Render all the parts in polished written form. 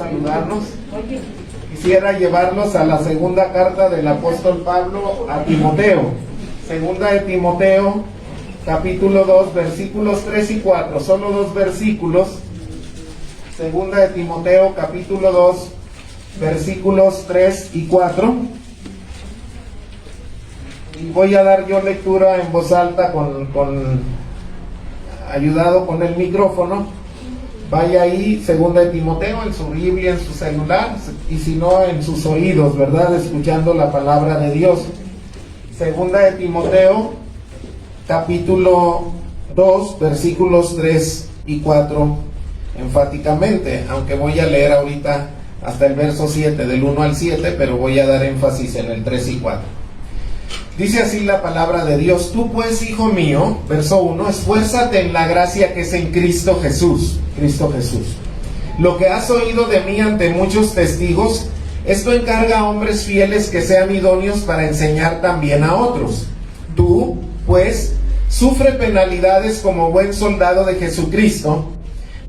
saludarnos. Quisiera llevarlos a la segunda carta del apóstol Pablo a Timoteo. Segunda de Timoteo, capítulo 2, versículos 3 y 4. Solo dos versículos. Segunda de Timoteo, capítulo 2, versículos 3 y 4. Y voy a dar yo lectura en voz alta ayudado con el micrófono. Vaya ahí, segunda de Timoteo, en su Biblia, en su celular, y si no, en sus oídos, ¿verdad? Escuchando la palabra de Dios. Segunda de Timoteo, capítulo 2, versículos 3 y 4, enfáticamente, aunque voy a leer ahorita hasta el verso 7, del 1 al 7, pero voy a dar énfasis en el 3 y 4. Dice así la palabra de Dios: tú pues, hijo mío, verso 1, esfuérzate en la gracia que es en Cristo Jesús. Cristo Jesús. Lo que has oído de mí ante muchos testigos, esto encarga a hombres fieles que sean idóneos para enseñar también a otros. Tú, pues, sufre penalidades como buen soldado de Jesucristo.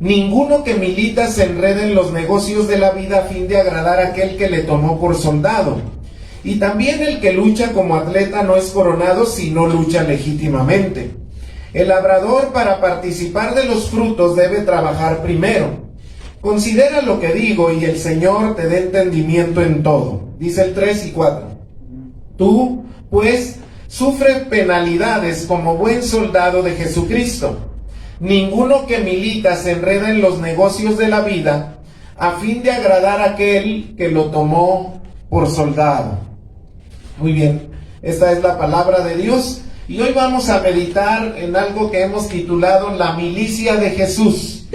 Ninguno que milita se enrede en los negocios de la vida a fin de agradar a aquel que le tomó por soldado. Y también el que lucha como atleta no es coronado si no lucha legítimamente. El labrador, para participar de los frutos, debe trabajar primero. Considera lo que digo y el Señor te dé entendimiento en todo. Dice el 3 y 4. Tú, pues, sufre penalidades como buen soldado de Jesucristo. Ninguno que milita se enreda en los negocios de la vida a fin de agradar a aquel que lo tomó por soldado. Muy bien, esta es la palabra de Dios y hoy vamos a meditar en algo que hemos titulado la milicia de Jesús.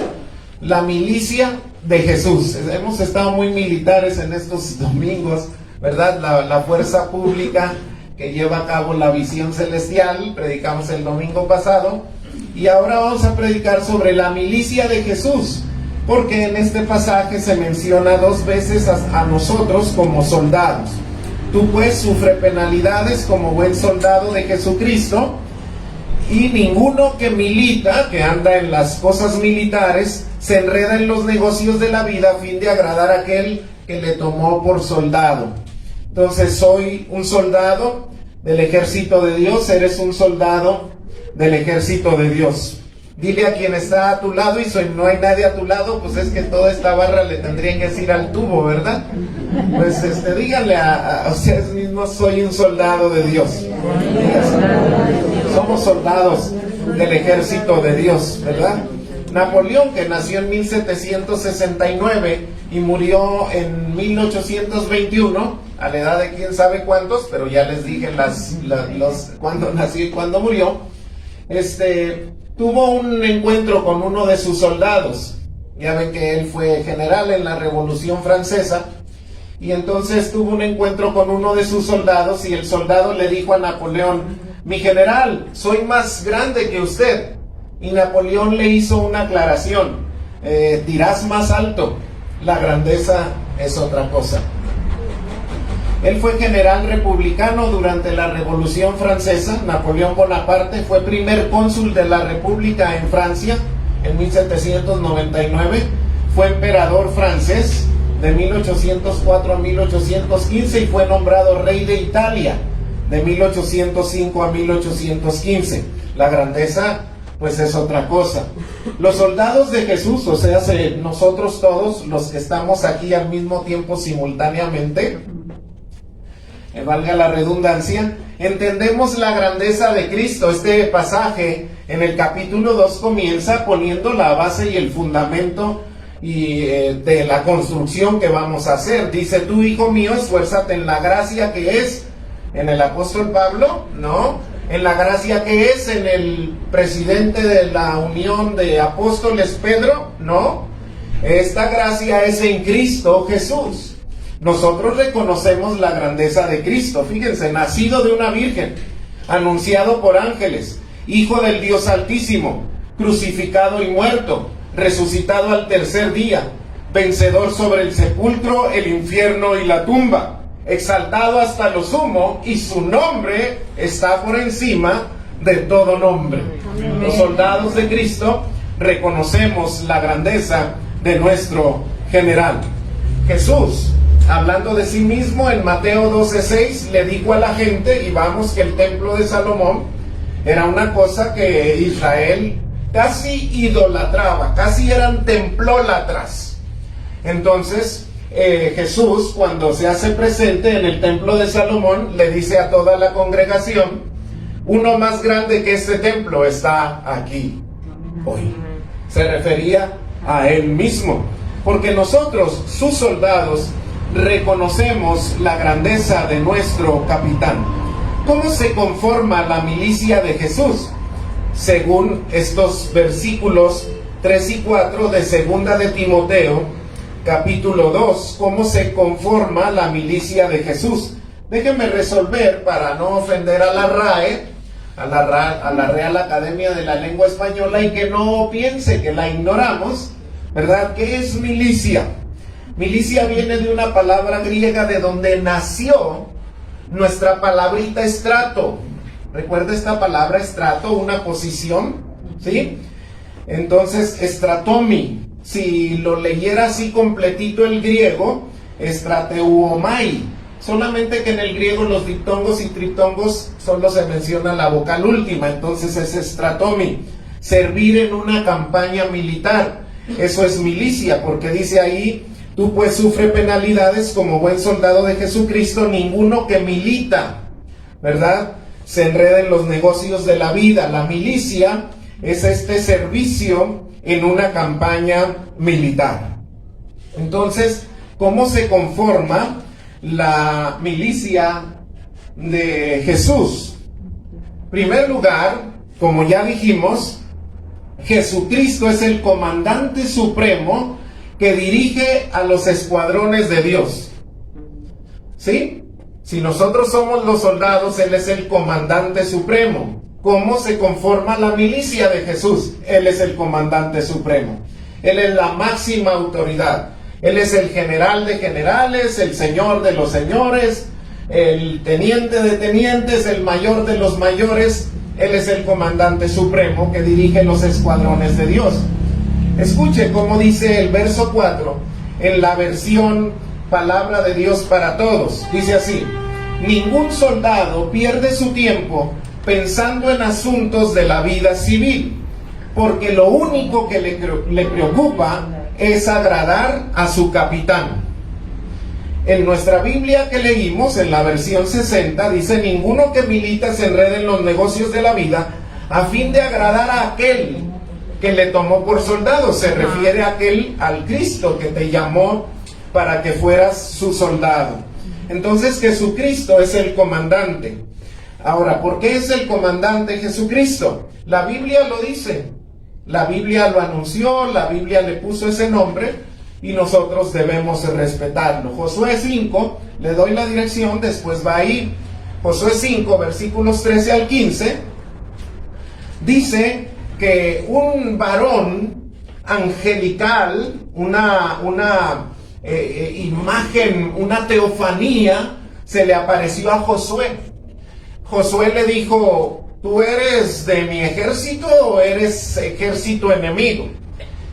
La milicia de Jesús. Hemos estado muy militares en estos domingos, ¿verdad? La fuerza pública que lleva a cabo la visión celestial, predicamos el domingo pasado, y ahora vamos a predicar sobre la milicia de Jesús, porque en este pasaje se menciona dos veces a nosotros como soldados. Tú pues sufre penalidades como buen soldado de Jesucristo, y ninguno que milita, que anda en las cosas militares, se enreda en los negocios de la vida a fin de agradar a aquel que le tomó por soldado. Entonces, soy un soldado del ejército de Dios, eres un soldado del ejército de Dios. Dile a quien está a tu lado, y si no hay nadie a tu lado, pues es que toda esta barra le tendrían que decir al tubo, ¿verdad? Pues díganle a ustedes mismos: soy un soldado de Dios. Somos soldados del ejército de Dios, ¿verdad? Napoleón, que nació en 1769 y murió en 1821, a la edad de quién sabe cuántos, pero ya les dije cuándo nació y cuándo murió. Tuvo un encuentro con uno de sus soldados. Ya ven que él fue general en la Revolución Francesa, y entonces tuvo un encuentro con uno de sus soldados, y el soldado le dijo a Napoleón: mi general, soy más grande que usted. Y Napoleón le hizo una aclaración: dirás más alto, la grandeza es otra cosa. Él fue general republicano durante la Revolución Francesa. Napoleón Bonaparte fue primer cónsul de la República en Francia en 1799. Fue emperador francés de 1804 a 1815 y fue nombrado rey de Italia de 1805 a 1815. La grandeza, pues, es otra cosa. Los soldados de Jesús, o sea, nosotros todos los que estamos aquí al mismo tiempo, simultáneamente, valga la redundancia, entendemos la grandeza de Cristo. Este pasaje en el capítulo 2 comienza poniendo la base y el fundamento de la construcción que vamos a hacer. Dice: tú, hijo mío, esfuérzate en la gracia que es en el apóstol Pablo, ¿no? En la gracia que es en el presidente de la unión de apóstoles, Pedro, ¿no? Esta gracia es en Cristo Jesús. Nosotros reconocemos la grandeza de Cristo. Fíjense: nacido de una virgen, anunciado por ángeles, hijo del Dios Altísimo, crucificado y muerto, resucitado al tercer día, vencedor sobre el sepulcro, el infierno y la tumba, exaltado hasta lo sumo, y su nombre está por encima de todo nombre. Los soldados de Cristo reconocemos la grandeza de nuestro general. Jesús, hablando de sí mismo en Mateo 12:6, le dijo a la gente, y vamos, que el templo de Salomón era una cosa que Israel casi idolatraba, casi eran templólatras. Entonces Jesús, cuando se hace presente en el templo de Salomón, le dice a toda la congregación: uno más grande que este templo está aquí hoy. Se refería a él mismo, porque nosotros, sus soldados, reconocemos la grandeza de nuestro capitán. ¿Cómo se conforma la milicia de Jesús? Según estos versículos 3 y 4 de segunda de Timoteo, capítulo 2, ¿cómo se conforma la milicia de Jesús? Déjenme resolver, para no ofender a la RAE, a la Real Academia de la Lengua Española, y que no piense que la ignoramos, ¿verdad? ¿Qué es milicia? Milicia viene de una palabra griega de donde nació nuestra palabrita estrato. ¿Recuerda esta palabra estrato? Una posición, ¿sí? Entonces, estratomi, si lo leyera así completito el griego, estrateuomai. Solamente que en el griego los diptongos y triptongos solo se menciona la vocal última, entonces es estratomi. Servir en una campaña militar, eso es milicia, porque dice ahí: tú pues sufre penalidades como buen soldado de Jesucristo. Ninguno que milita, ¿verdad?, se enreda en los negocios de la vida. La milicia es este servicio en una campaña militar. Entonces, ¿cómo se conforma la milicia de Jesús? En primer lugar, como ya dijimos, Jesucristo es el comandante supremo que dirige a los escuadrones de Dios. ¿Sí? Si nosotros somos los soldados, Él es el comandante supremo. ¿Cómo se conforma la milicia de Jesús? Él es el comandante supremo. Él es la máxima autoridad. Él es el general de generales, el señor de los señores, el teniente de tenientes, el mayor de los mayores. Él es el comandante supremo que dirige los escuadrones de Dios. Escuche cómo dice el verso 4 en la versión Palabra de Dios para Todos. Dice así: ningún soldado pierde su tiempo pensando en asuntos de la vida civil, porque lo único que le preocupa es agradar a su capitán. En nuestra Biblia que leímos, en la versión 60, dice: ninguno que milita se enrede en los negocios de la vida a fin de agradar a aquel que le tomó por soldado. Se refiere a al Cristo que te llamó para que fueras su soldado. Entonces Jesucristo es el comandante. Ahora, ¿por qué es el comandante Jesucristo? La Biblia lo dice, la Biblia lo anunció, la Biblia le puso ese nombre y nosotros debemos respetarlo. Josué 5, le doy la dirección, después va ahí. Josué 5, versículos 13 al 15, dice que un varón angelical, una imagen, una teofanía, se le apareció a Josué. Josué le dijo: ¿tú eres de mi ejército o eres ejército enemigo?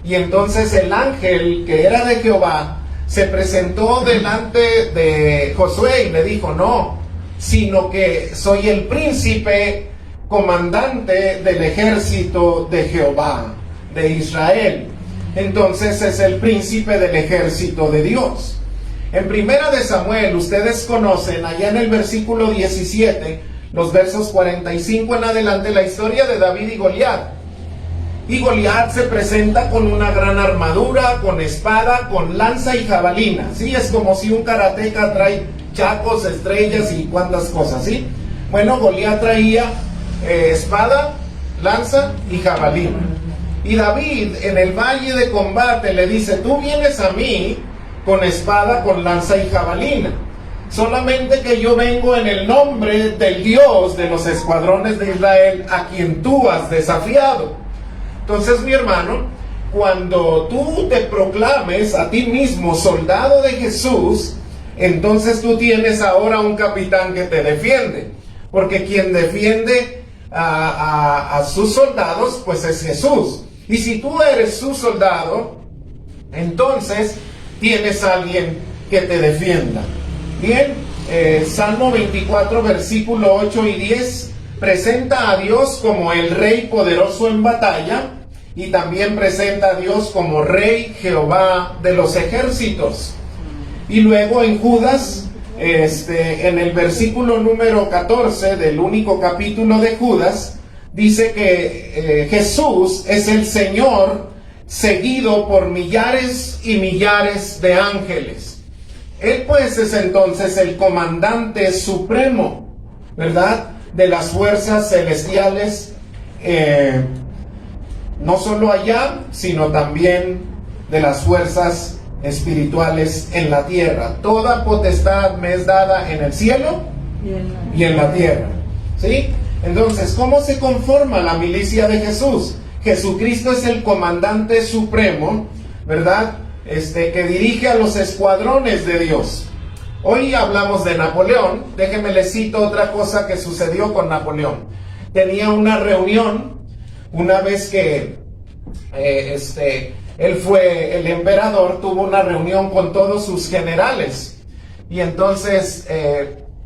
Y entonces el ángel, que era de Jehová, se presentó delante de Josué y le dijo: no, sino que soy el príncipe comandante del ejército de Jehová, de Israel. Entonces es el príncipe del ejército de Dios. En Primera de Samuel, ustedes conocen, allá en el versículo 17, los versos 45 en adelante, la historia de David y Goliat. Y Goliat se presenta con una gran armadura, con espada, con lanza y jabalina. Sí, es como si un karateca trae chacos, estrellas y cuantas cosas, ¿sí? Bueno, Goliat traía espada, lanza y jabalina. Y David, en el valle de combate, le dice: tú vienes a mí con espada, con lanza y jabalina, solamente que yo vengo en el nombre del Dios de los escuadrones de Israel, a quien tú has desafiado. Entonces, mi hermano, cuando tú te proclames a ti mismo soldado de Jesús, entonces tú tienes ahora un capitán que te defiende, porque quien defiende a sus soldados, pues es Jesús. Y si tú eres su soldado, entonces tienes a alguien que te defienda. Bien, Salmo 24, versículo 8 y 10, presenta a Dios como el Rey poderoso en batalla, y también presenta a Dios como Rey Jehová de los ejércitos. Y luego en Judas, en el versículo número 14 del único capítulo de Judas, dice que Jesús es el Señor seguido por millares y millares de ángeles. Él pues es entonces el comandante supremo, ¿verdad?, de las fuerzas celestiales, no solo allá, sino también de las fuerzas espirituales en la tierra. Toda potestad me es dada en el cielo y en la tierra. ¿Sí? Entonces, ¿cómo se conforma la milicia de Jesús? Jesucristo es el comandante supremo, ¿verdad?, que dirige a los escuadrones de Dios. Hoy hablamos de Napoleón. Déjenme les cito otra cosa que sucedió con Napoleón. Tenía una reunión una vez que él fue el emperador, tuvo una reunión con todos sus generales, y entonces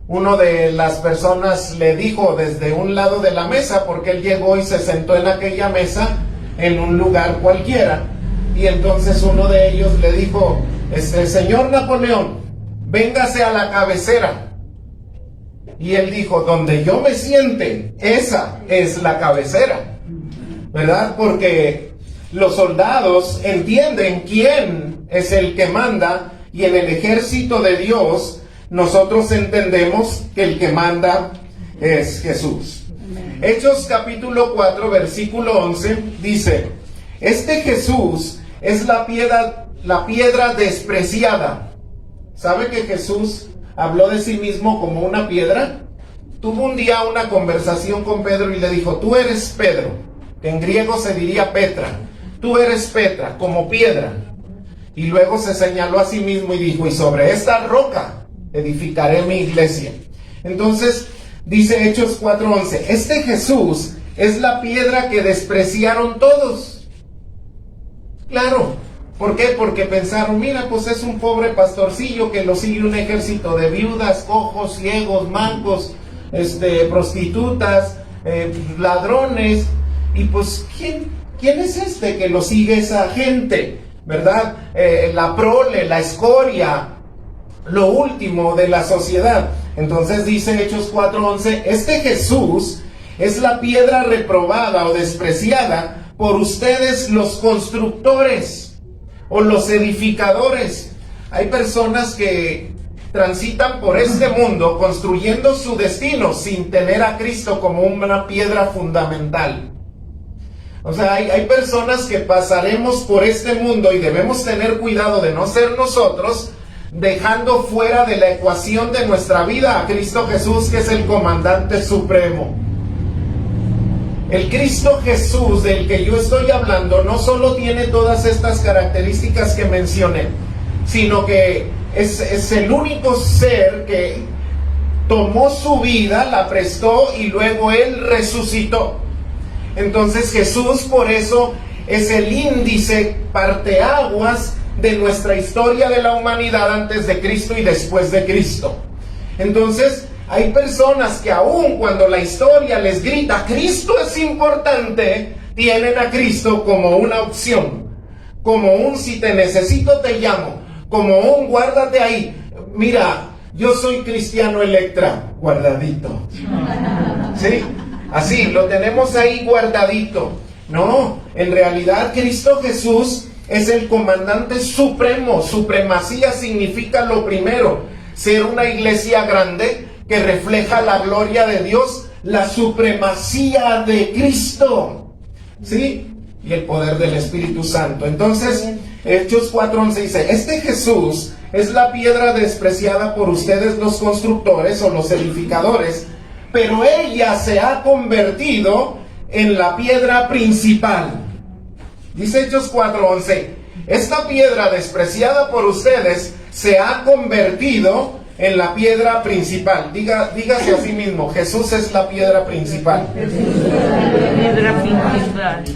uno de las personas le dijo desde un lado de la mesa, porque él llegó y se sentó en aquella mesa en un lugar cualquiera, y entonces uno de ellos le dijo, señor Napoleón, véngase a la cabecera. Y él dijo, donde yo me siente, esa es la cabecera, ¿verdad? Porque los soldados entienden quién es el que manda, y en el ejército de Dios nosotros entendemos que el que manda es Jesús. Hechos capítulo 4 versículo 11 dice, este Jesús es la piedra despreciada. ¿Sabe que Jesús habló de sí mismo como una piedra? Tuvo un día una conversación con Pedro y le dijo, tú eres Pedro, que en griego se diría Petra. Tú eres Petra, como piedra. Y luego se señaló a sí mismo y dijo, y sobre esta roca edificaré mi iglesia. Entonces, dice Hechos 4:11, este Jesús es la piedra que despreciaron todos. Claro, ¿por qué? Porque pensaron, mira, pues es un pobre pastorcillo que lo sigue un ejército de viudas, cojos, ciegos, mancos, prostitutas, ladrones, y pues, ¿quién es este que lo sigue esa gente? ¿Verdad? La prole, la escoria, lo último de la sociedad. Entonces dice Hechos 4:11, este Jesús es la piedra reprobada o despreciada por ustedes los constructores o los edificadores. Hay personas que transitan por este mundo construyendo su destino sin tener a Cristo como una piedra fundamental. O sea, hay personas que pasaremos por este mundo y debemos tener cuidado de no ser nosotros, dejando fuera de la ecuación de nuestra vida a Cristo Jesús, que es el comandante supremo. El Cristo Jesús del que yo estoy hablando no solo tiene todas estas características que mencioné, sino que es el único ser que tomó su vida, la prestó y luego Él resucitó. Entonces Jesús por eso es el índice parteaguas de nuestra historia de la humanidad antes de Cristo y después de Cristo. Entonces hay personas que aun cuando la historia les grita Cristo es importante, tienen a Cristo como una opción, como un si te necesito te llamo, como un guárdate ahí, mira, yo soy cristiano Electra, guardadito. ¿Sí? Así, lo tenemos ahí guardadito. No, en realidad Cristo Jesús es el comandante supremo. Supremacía significa lo primero, ser una iglesia grande que refleja la gloria de Dios, la supremacía de Cristo, ¿sí? Y el poder del Espíritu Santo. Entonces, Hechos 4:11 dice, este Jesús es la piedra despreciada por ustedes los constructores o los edificadores, pero ella se ha convertido en la piedra principal. Dice Hechos 4:11, esta piedra despreciada por ustedes se ha convertido en la piedra principal. Dígase a sí mismo, Jesús es la piedra principal.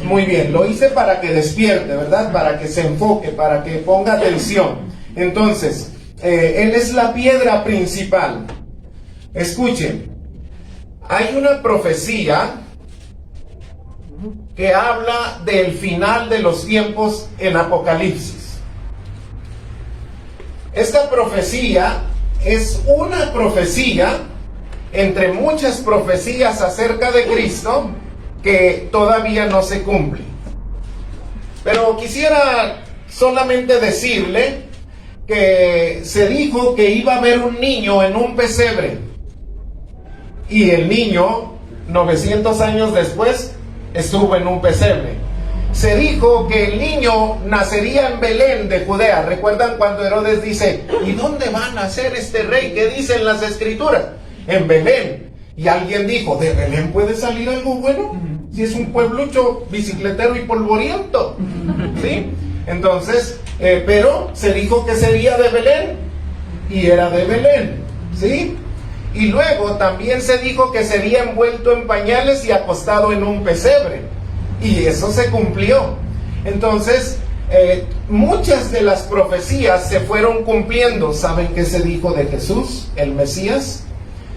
Muy bien, lo hice para que despierte, ¿verdad? Para que se enfoque, para que ponga atención. Entonces, Él es la piedra principal. Escuchen, hay una profecía que habla del final de los tiempos en Apocalipsis. Esta profecía es una profecía entre muchas profecías acerca de Cristo que todavía no se cumple. Pero quisiera solamente decirle que se dijo que iba a haber un niño en un pesebre, y el niño 900 años después estuvo en un pesebre. Se dijo que el niño nacería en Belén de Judea. ¿Recuerdan cuando Herodes dice: ¿y dónde va a nacer este rey? ¿Qué dicen las escrituras? En Belén. Y alguien dijo: ¿de Belén puede salir algo bueno? Si es un pueblucho bicicletero y polvoriento, ¿sí? Entonces, pero se dijo que sería de Belén, y era de Belén, ¿sí? Y luego también se dijo que sería envuelto en pañales y acostado en un pesebre, y eso se cumplió. Entonces, muchas de las profecías se fueron cumpliendo. ¿Saben qué se dijo de Jesús, el Mesías?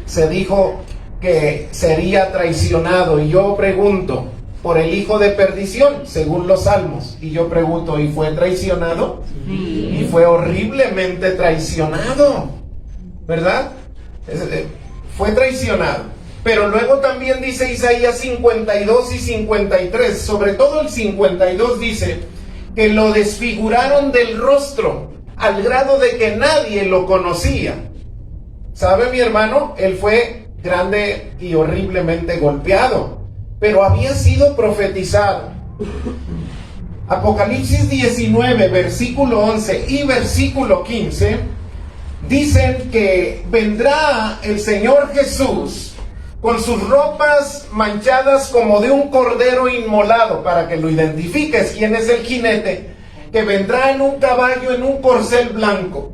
Se dijo que sería traicionado, y yo pregunto, por el hijo de perdición, según los salmos, y yo pregunto, ¿y fue traicionado? Sí. Y fue horriblemente traicionado, ¿verdad? Fue traicionado. Pero luego también dice Isaías 52 y 53, sobre todo el 52 dice que lo desfiguraron del rostro al grado de que nadie lo conocía. ¿Sabe, mi hermano? Él fue grande y horriblemente golpeado, pero había sido profetizado. Apocalipsis 19, versículo 11 y versículo 15 dicen que vendrá el Señor Jesús con sus ropas manchadas como de un cordero inmolado, para que lo identifiques quién es el jinete, que vendrá en un caballo, en un corcel blanco.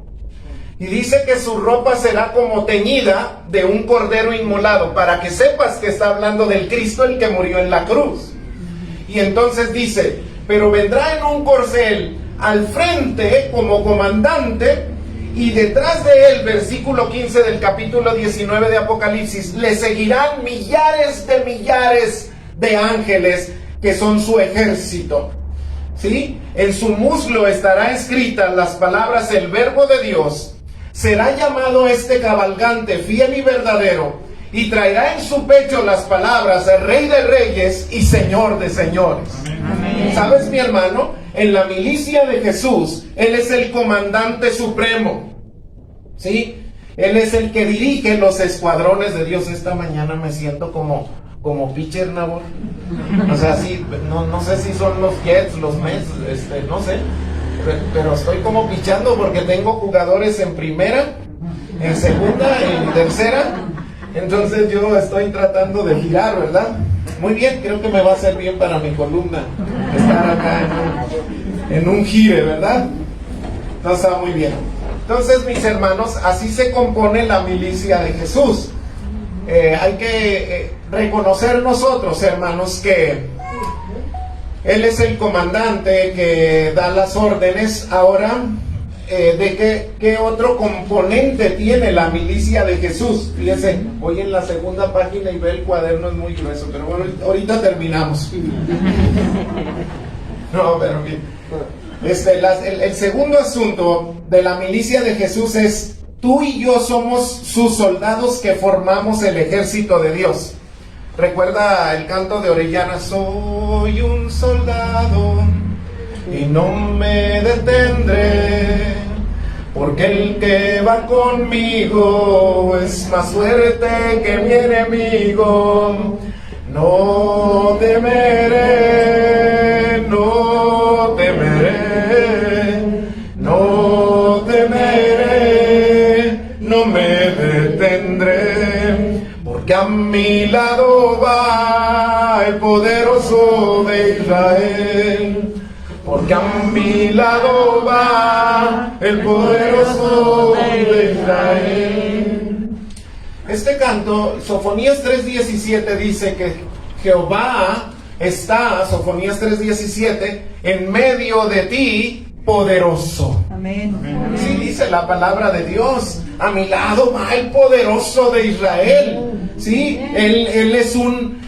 Y dice que su ropa será como teñida de un cordero inmolado, para que sepas que está hablando del Cristo, el que murió en la cruz. Y entonces dice: pero vendrá en un corcel, al frente como comandante, y detrás de él, versículo 15 del capítulo 19 de Apocalipsis, le seguirán millares de ángeles que son su ejército. ¿Sí? En su muslo estará escritas las palabras: el verbo de Dios. Será llamado este cabalgante fiel y verdadero, y traerá en su pecho las palabras: el Rey de Reyes y Señor de Señores. Amén. ¿Sabes, mi hermano? En la milicia de Jesús, Él es el comandante supremo, ¿sí? Él es el que dirige los escuadrones de Dios. Esta mañana me siento como pitcher, Nabor. O sea, sí, no sé si son los Jets, los Mets, no sé. Pero estoy como pichando porque tengo jugadores en primera, en segunda, en tercera. Entonces yo estoy tratando de girar, ¿verdad? Muy bien, creo que me va a hacer bien para mi columna estar acá en un gire, ¿verdad? Entonces está muy bien. Entonces, mis hermanos, así se compone la milicia de Jesús. Hay que reconocer nosotros, hermanos, que Él es el comandante que da las órdenes. Ahora, de qué otro componente tiene la milicia de Jesús. Fíjense, voy en la segunda página y ve el cuaderno, es muy grueso, pero bueno, ahorita terminamos. No, pero bien. El segundo asunto de la milicia de Jesús es: tú y yo somos sus soldados que formamos el ejército de Dios. Recuerda el canto de Orellana: soy un soldado y no me detendré, porque el que va conmigo es más fuerte que mi enemigo. No temeré, no temeré, no temeré, no me detendré, porque a mi lado va el poderoso de Israel. Porque a mi lado va el poderoso de Israel. Este canto, Sofonías 3:17, dice que Jehová está, Sofonías 3:17, en medio de ti, poderoso. Amén. Sí, dice la palabra de Dios. A mi lado va el poderoso de Israel. ¿Sí? Él es un...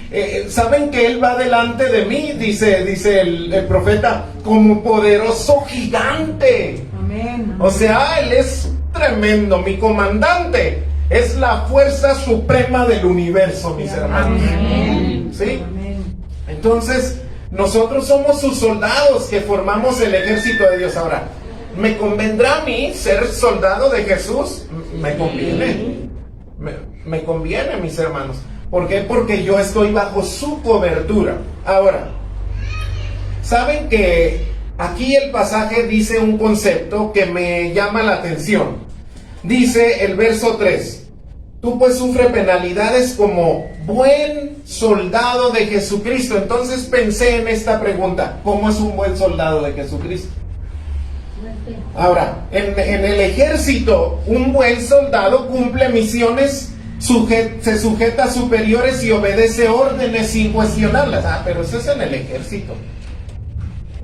¿saben que Él va delante de mí? Dice el profeta, como poderoso gigante. Amén. O sea, Él es tremendo, mi comandante. Es la fuerza suprema del universo, mis hermanos. Amén. ¿Sí? Amén. Entonces, nosotros somos sus soldados que formamos el ejército de Dios. Ahora, ¿me convendrá a mí ser soldado de Jesús? Me conviene. Me conviene, mis hermanos. ¿Por qué? Porque yo estoy bajo su cobertura. Ahora, ¿saben que aquí el pasaje dice un concepto que me llama la atención? Dice el verso 3: tú pues sufre penalidades como buen soldado de Jesucristo. Entonces pensé en esta pregunta: ¿cómo es un buen soldado de Jesucristo? Ahora, en el ejército, un buen soldado cumple misiones, se sujeta a superiores y obedece órdenes sin cuestionarlas. Pero eso es en el ejército,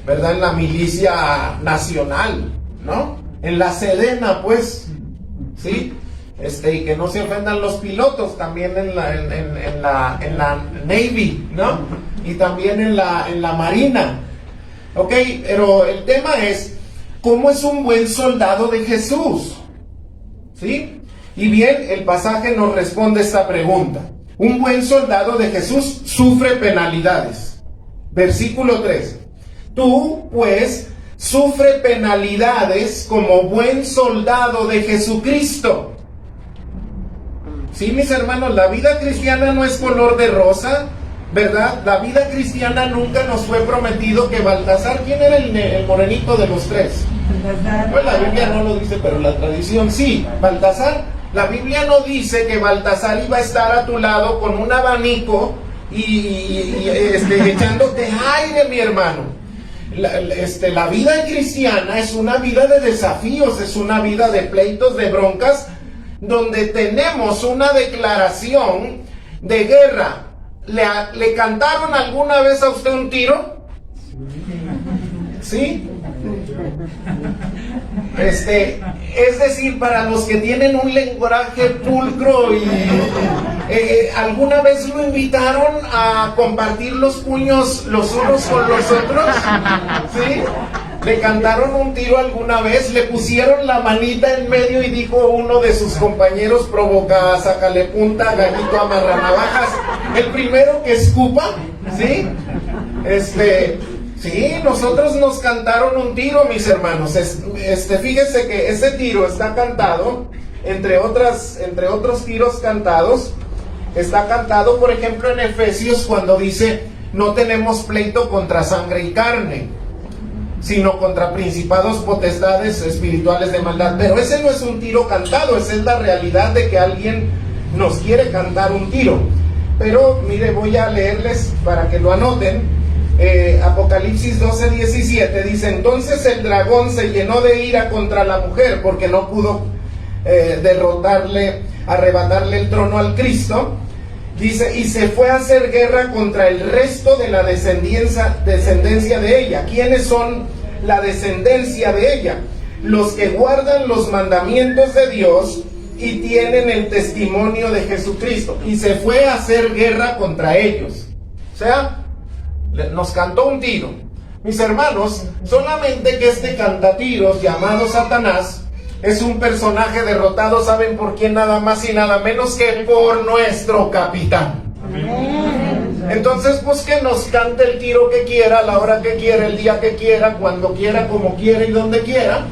¿verdad? En la milicia nacional, ¿no? En la Sedena, pues, ¿sí? Y que no se ofendan los pilotos, también en la Navy, ¿no? Y también en la Marina. Ok, pero el tema es, ¿cómo es un buen soldado de Jesús? ¿Sí? Y bien, el pasaje nos responde esta pregunta. Un buen soldado de Jesús sufre penalidades. Versículo 3. Tú, pues, sufre penalidades como buen soldado de Jesucristo. Sí, mis hermanos, la vida cristiana no es color de rosa, ¿verdad? La vida cristiana nunca nos fue prometido que Baltasar, ¿quién era el morenito de los tres? Pues la Biblia no lo dice, pero la tradición sí. Baltasar, la Biblia no dice que Baltasar iba a estar a tu lado con un abanico y echándote aire, mi hermano. La vida cristiana es una vida de desafíos, es una vida de pleitos, de broncas, donde tenemos una declaración de guerra. ¿Le cantaron alguna vez a usted un tiro? ¿Sí? Es decir, para los que tienen un lenguaje pulcro y ¿alguna vez lo invitaron a compartir los puños los unos con los otros? ¿Sí? ¿Le cantaron un tiro alguna vez? ¿Le pusieron la manita en medio y dijo uno de sus compañeros: provoca, sácale punta, gallito, amarra navajas, el primero que escupa? ¿Sí? Sí, nosotros nos cantaron un tiro, mis hermanos. Fíjese que ese tiro está cantado, entre otros tiros cantados, está cantado, por ejemplo, en Efesios, cuando dice: no tenemos pleito contra sangre y carne, sino contra principados, potestades espirituales de maldad. Pero ese no es un tiro cantado, esa es la realidad de que alguien nos quiere cantar un tiro. Pero mire, voy a leerles para que lo anoten. Apocalipsis 12:17 dice: entonces el dragón se llenó de ira contra la mujer, porque no pudo arrebatarle el trono al Cristo. Dice: y se fue a hacer guerra contra el resto de la descendencia de ella. ¿Quiénes son la descendencia de ella? Los que guardan los mandamientos de Dios y tienen el testimonio de Jesucristo. Y se fue a hacer guerra contra ellos. O sea, nos cantó un tiro. Mis hermanos, solamente que este cantatiros llamado Satanás es un personaje derrotado, ¿saben por quién? Nada más y nada menos que por nuestro capitán. Entonces, pues que nos cante el tiro que quiera, a la hora que quiera, el día que quiera, cuando quiera, como quiera y donde quiera,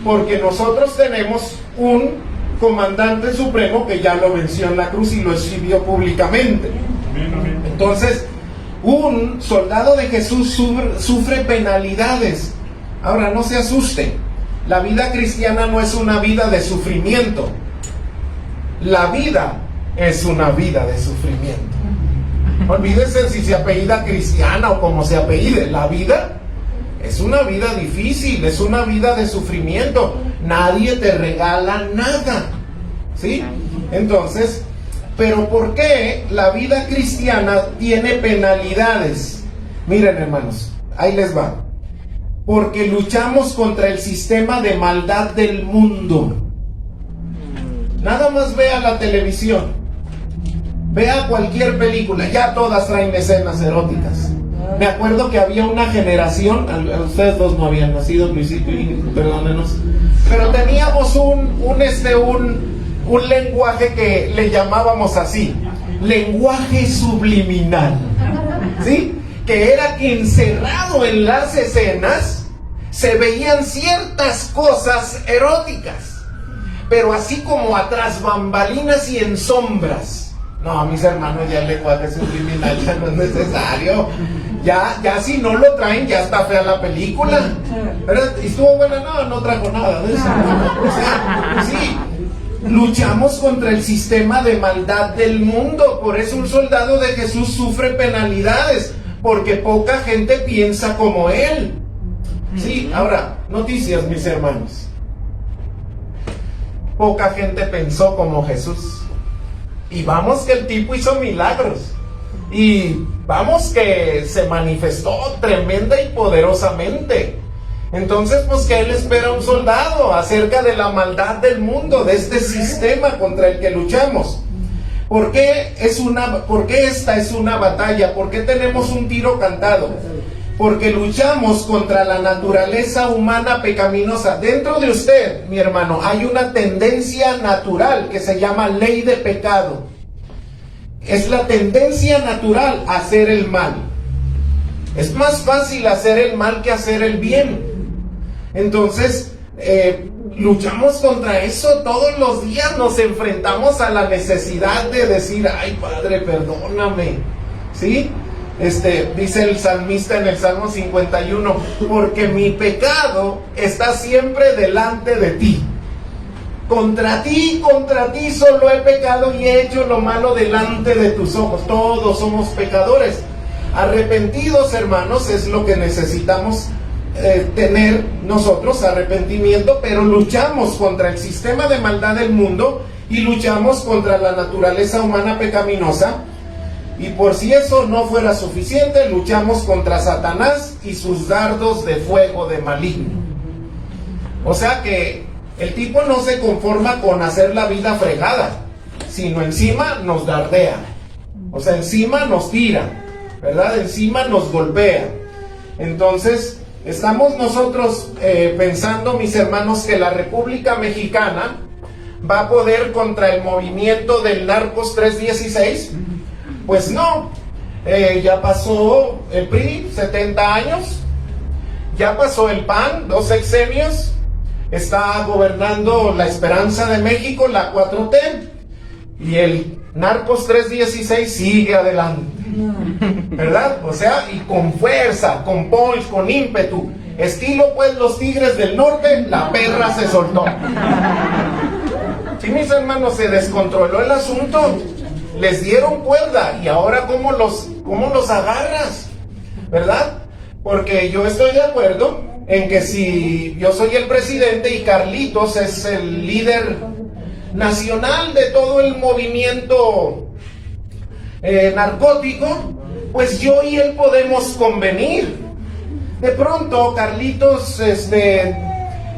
porque nosotros tenemos un comandante supremo que ya lo venció en la cruz y lo exhibió públicamente. Entonces, un soldado de Jesús sufre penalidades. Ahora, no se asuste. La vida cristiana no es una vida de sufrimiento. La vida es una vida de sufrimiento. Olvídese si se apellida cristiana o como se apellide. La vida es una vida difícil, es una vida de sufrimiento. Nadie te regala nada, ¿sí? Entonces, pero ¿por qué la vida cristiana tiene penalidades? Miren, hermanos, ahí les va. porque luchamos contra el sistema de maldad del mundo. Nada más vea la televisión, vea cualquier película, ya todas traen escenas eróticas. Me acuerdo que había una generación, ustedes dos no habían nacido, Luisito y perdónenos, pero teníamos un lenguaje que le llamábamos así, lenguaje subliminal, ¿sí? Que era que encerrado en las escenas se veían ciertas cosas eróticas, pero así como atrás bambalinas y en sombras. No, a mis hermanos ya el lenguaje subliminal ya no es necesario. Ya si no lo traen, ya está fea la película. ¿Verdad? ¿Y estuvo buena? No trajo nada de eso. O sea, sí, luchamos contra el sistema de maldad del mundo. Por eso un soldado de Jesús sufre penalidades, porque poca gente piensa como él. Sí, ahora, noticias, mis hermanos. Poca gente pensó como Jesús. Y vamos que el tipo hizo milagros. Y vamos que se manifestó tremenda y poderosamente. Entonces, pues, ¿qué le espera a un soldado acerca de la maldad del mundo, de este sistema contra el que luchamos? ¿Por qué esta es una batalla? ¿Por qué tenemos un tiro cantado? Porque luchamos contra la naturaleza humana pecaminosa. Dentro de usted, mi hermano, hay una tendencia natural que se llama ley de pecado. Es la tendencia natural a hacer el mal. Es más fácil hacer el mal que hacer el bien. Entonces, luchamos contra eso todos los días. Nos enfrentamos a la necesidad de decir, ay, Padre, perdóname. ¿Sí? Dice el salmista en el Salmo 51, porque mi pecado está siempre delante de ti. Contra ti solo he pecado y he hecho lo malo delante de tus ojos. Todos somos pecadores. Arrepentidos, hermanos, es lo que necesitamos tener nosotros, arrepentimiento, pero luchamos contra el sistema de maldad del mundo y luchamos contra la naturaleza humana pecaminosa. Y por si eso no fuera suficiente, luchamos contra Satanás y sus dardos de fuego de maligno. O sea que el tipo no se conforma con hacer la vida fregada, sino encima nos dardea. O sea, encima nos tira, ¿verdad? Encima nos golpea. Entonces, estamos nosotros pensando, mis hermanos, que la República Mexicana va a poder contra el movimiento del Narcos 316. Pues no, ya pasó el PRI, 70 años, ya pasó el PAN, 2 sexenios, está gobernando la Esperanza de México, la 4T, y el Narcos 316 sigue adelante, ¿verdad? O sea, y con fuerza, con punch, con ímpetu, estilo pues los Tigres del Norte, la perra se soltó. Sí, mis hermanos, se descontroló el asunto. Les dieron cuerda y ahora ¿cómo los agarras? ¿Verdad? Porque yo estoy de acuerdo en que si yo soy el presidente y Carlitos es el líder nacional de todo el movimiento narcótico, pues yo y él podemos convenir. De pronto Carlitos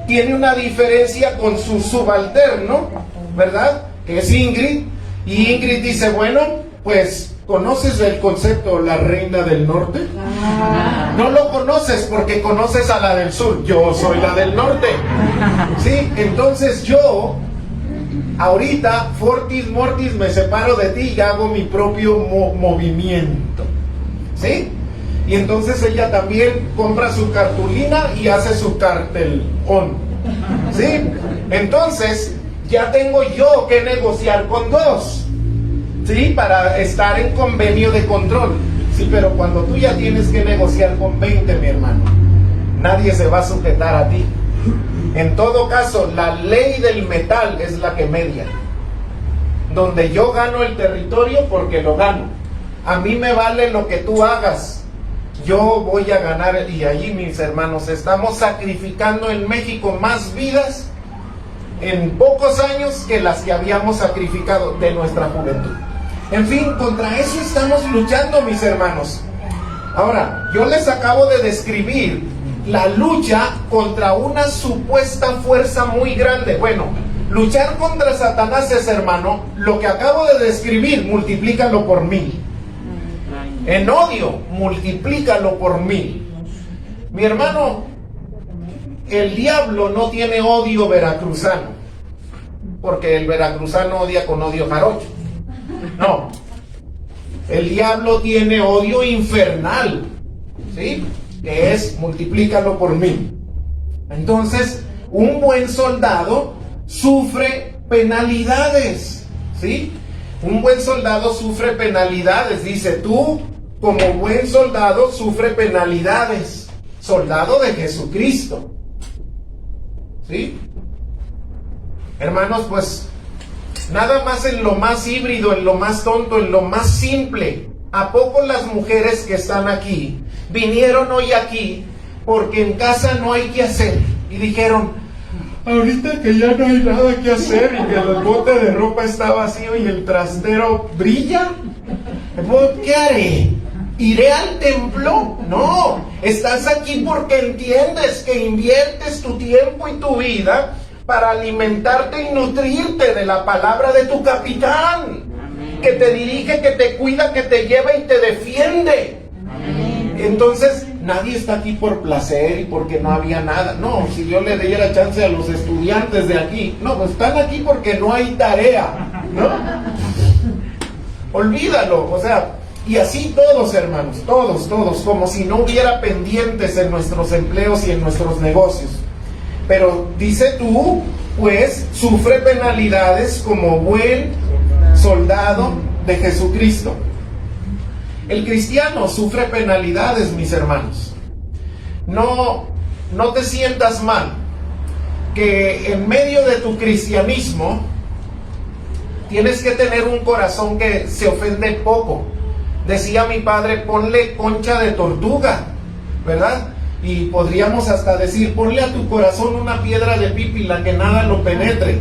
tiene una diferencia con su subalterno, ¿verdad? Que es Ingrid. Y Ingrid dice, bueno, pues, ¿conoces el concepto la reina del norte? No lo conoces porque conoces a la del sur. Yo soy la del norte. Sí, entonces yo, ahorita, fortis mortis, me separo de ti y hago mi propio movimiento. ¿Sí? Y entonces ella también compra su cartulina y hace su cartelón. ¿Sí? Entonces ya tengo yo que negociar con 2, ¿sí? Para estar en convenio de control. Sí, pero cuando tú ya tienes que negociar con 20, mi hermano, nadie se va a sujetar a ti. En todo caso, la ley del metal es la que media. Donde yo gano el territorio porque lo gano. A mí me vale lo que tú hagas. Yo voy a ganar. Y allí, mis hermanos, estamos sacrificando en México más vidas en pocos años que las que habíamos sacrificado de nuestra juventud. En fin, contra eso estamos luchando, mis hermanos. Ahora, yo les acabo de describir la lucha contra una supuesta fuerza muy grande. Bueno, luchar contra Satanás es, hermano, lo que acabo de describir, multiplícalo por 1000. En odio, multiplícalo por 1000. Mi hermano, el diablo no tiene odio veracruzano, porque el veracruzano odia con odio jarocho. No, el diablo tiene odio infernal, ¿sí? Que es, multiplícalo por 1000. Entonces, un buen soldado sufre penalidades, ¿sí? Un buen soldado sufre penalidades. Dice, tú, como buen soldado, sufre penalidades. Soldado de Jesucristo, ¿sí? Hermanos, pues, nada más en lo más híbrido, en lo más tonto, en lo más simple. ¿A poco las mujeres que están aquí vinieron hoy aquí porque en casa no hay que hacer? Y dijeron, ahorita que ya no hay nada que hacer y que el bote de ropa está vacío y el trastero brilla, ¿qué haré? ¿Iré al templo? No, estás aquí porque entiendes que inviertes tu tiempo y tu vida para alimentarte y nutrirte de la palabra de tu capitán, que te dirige, que te cuida, que te lleva y te defiende. Entonces, nadie está aquí por placer y porque no había nada. No, si yo le diera chance a los estudiantes de aquí, no, pues están aquí porque no hay tarea, ¿no? Olvídalo, o sea, y así todos, hermanos, todos, como si no hubiera pendientes en nuestros empleos y en nuestros negocios. Pero dice tú, pues, sufre penalidades como buen soldado de Jesucristo. El cristiano sufre penalidades, mis hermanos. No te sientas mal que en medio de tu cristianismo tienes que tener un corazón que se ofende poco. Decía mi padre, ponle concha de tortuga, ¿verdad? Y podríamos hasta decir, ponle a tu corazón una piedra de pípila que nada lo penetre.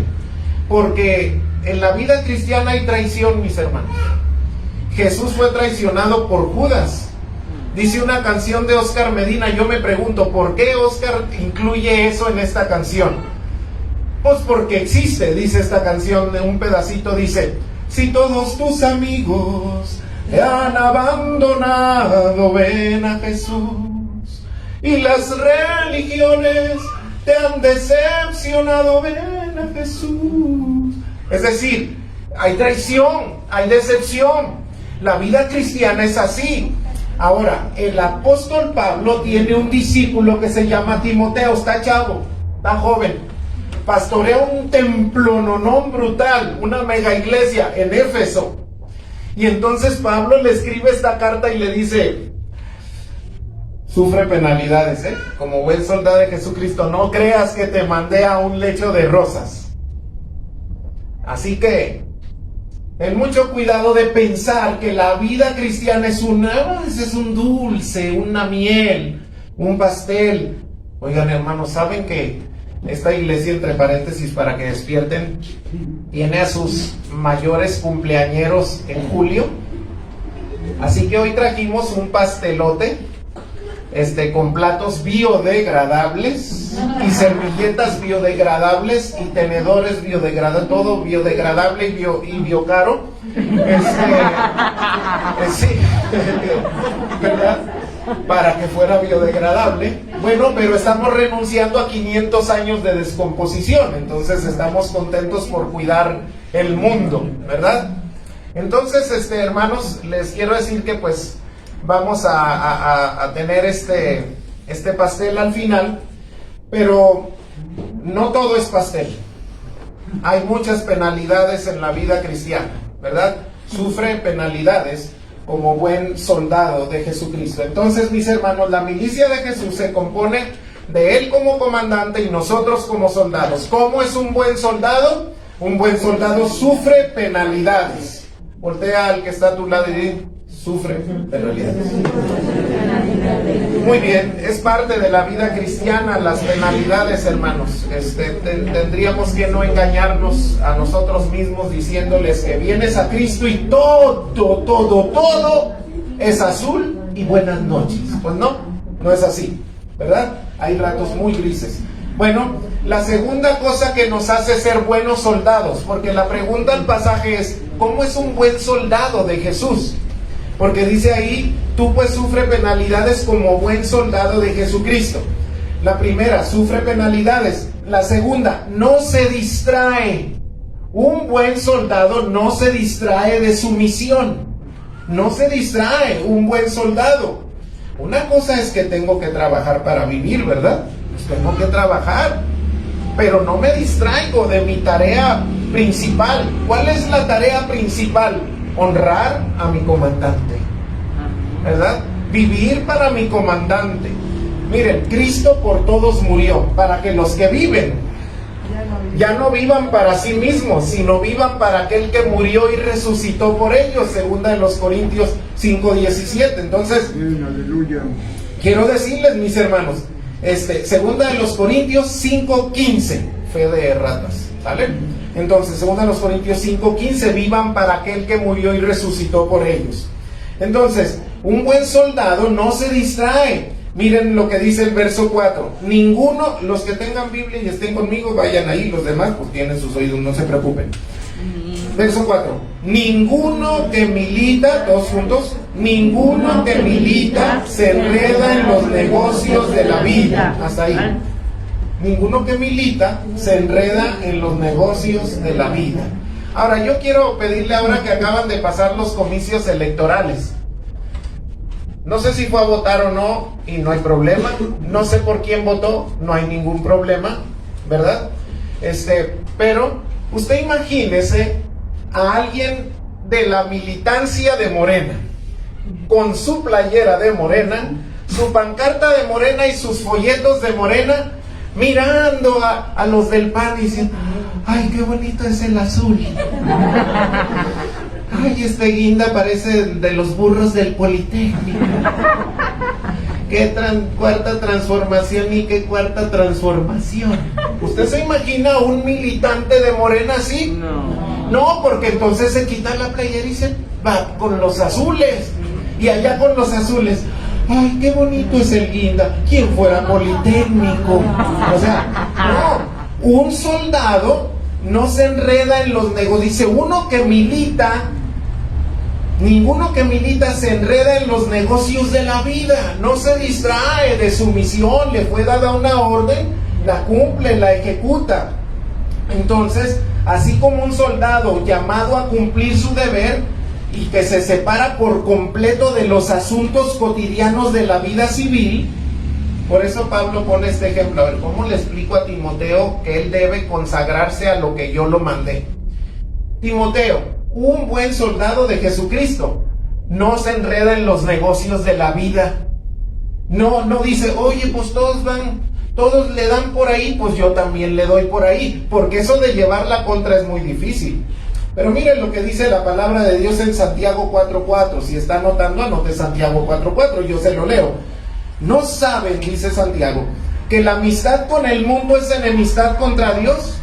Porque en la vida cristiana hay traición, mis hermanos. Jesús fue traicionado por Judas. Dice una canción de Oscar Medina, yo me pregunto, ¿por qué Oscar incluye eso en esta canción? Pues porque existe, dice esta canción, un pedacito dice, si todos tus amigos te han abandonado, ven a Jesús. Y las religiones te han decepcionado, ven a Jesús. Es decir, hay traición, hay decepción. La vida cristiana es así. Ahora, el apóstol Pablo tiene un discípulo que se llama Timoteo, está chavo, está joven. Pastorea un templononón brutal, una mega iglesia en Éfeso. Y entonces Pablo le escribe esta carta y le dice, sufre penalidades, como buen soldado de Jesucristo, no creas que te mandé a un lecho de rosas. Así que ten mucho cuidado de pensar que la vida cristiana es un dulce, una miel, un pastel. Oigan, hermanos, ¿saben que esta iglesia, entre paréntesis, para que despierten, tiene a sus mayores cumpleañeros en julio? Así que hoy trajimos un pastelote con platos biodegradables y servilletas biodegradables y tenedores biodegradables, todo biodegradable y biocaro. Sí, ¿verdad? Para que fuera biodegradable. Bueno, pero estamos renunciando a 500 años de descomposición, entonces estamos contentos por cuidar el mundo, ¿verdad? Entonces, hermanos, les quiero decir que pues vamos a tener este pastel al final, pero no todo es pastel. Hay muchas penalidades en la vida cristiana, ¿verdad? Sufre penalidades como buen soldado de Jesucristo. Entonces, mis hermanos, la milicia de Jesús se compone de él como comandante y nosotros como soldados. ¿Cómo es un buen soldado? Un buen soldado sufre penalidades. Voltea al que está a tu lado y dice, sufre penalidades. Muy bien, es parte de la vida cristiana las penalidades, hermanos. Tendríamos que no engañarnos a nosotros mismos diciéndoles que vienes a Cristo y todo es azul y buenas noches. Pues no es así, ¿verdad? Hay ratos muy grises. Bueno, la segunda cosa que nos hace ser buenos soldados, porque la pregunta del pasaje es, ¿cómo es un buen soldado de Jesús? Porque dice ahí, tú pues sufre penalidades como buen soldado de Jesucristo. La primera, sufre penalidades. La segunda, no se distrae. Un buen soldado no se distrae de su misión. No se distrae un buen soldado. Una cosa es que tengo que trabajar para vivir, ¿verdad? Pues tengo que trabajar, pero no me distraigo de mi tarea principal. ¿Cuál es la tarea principal? Honrar a mi comandante, ¿verdad? Vivir para mi comandante. Miren, Cristo por todos murió, para que los que viven ya no vivan para sí mismos, sino vivan para aquel que murió y resucitó por ellos, segunda de los Corintios 5:17. Entonces, aleluya. Quiero decirles, mis hermanos, segunda de los Corintios 5:15, fe de ratas, ¿sale? Entonces, segunda de los Corintios 5:15, vivan para aquel que murió y resucitó por ellos. Entonces, un buen soldado no se distrae. Miren lo que dice el verso 4. Ninguno, los que tengan Biblia y estén conmigo, vayan ahí, los demás pues tienen sus oídos, no se preocupen. Verso 4. Ninguno que milita, todos juntos, ninguno que milita se enreda en los negocios de la vida. Hasta ahí. Ninguno que milita se enreda en los negocios de la vida. Ahora, yo quiero pedirle ahora que acaban de pasar los comicios electorales. No sé si fue a votar o no, y no hay problema. No sé por quién votó, no hay ningún problema, ¿verdad? Pero usted imagínese a alguien de la militancia de Morena, con su playera de Morena, su pancarta de Morena y sus folletos de Morena, mirando a los del PAN y diciendo, ¡ay, qué bonito es el azul! ¡Ay, este guinda parece de los burros del Politécnico! ¡Qué cuarta transformación y qué cuarta transformación! ¿Usted se imagina un militante de Morena así? No, porque entonces se quita la playera y se va con los azules. Y allá con los azules, ¡ay, qué bonito es el guinda! ¿Quién fuera Politécnico? O sea, no, un soldado no se enreda en los negocios. Dice, ninguno que milita se enreda en los negocios de la vida, no se distrae de su misión, le fue dada una orden, la cumple, la ejecuta. Entonces, así como un soldado llamado a cumplir su deber y que se separa por completo de los asuntos cotidianos de la vida civil, por eso Pablo pone este ejemplo. A ver, ¿cómo le explico a Timoteo que él debe consagrarse a lo que yo lo mandé? Timoteo, un buen soldado de Jesucristo no se enreda en los negocios de la vida. No dice, oye, pues todos le dan por ahí, pues yo también le doy por ahí, porque eso de llevar la contra es muy difícil. Pero miren lo que dice la palabra de Dios en Santiago 4:4. Si está anotando, anote Santiago 4:4, yo se lo leo. ¿No saben, dice Santiago, que la amistad con el mundo es enemistad contra Dios?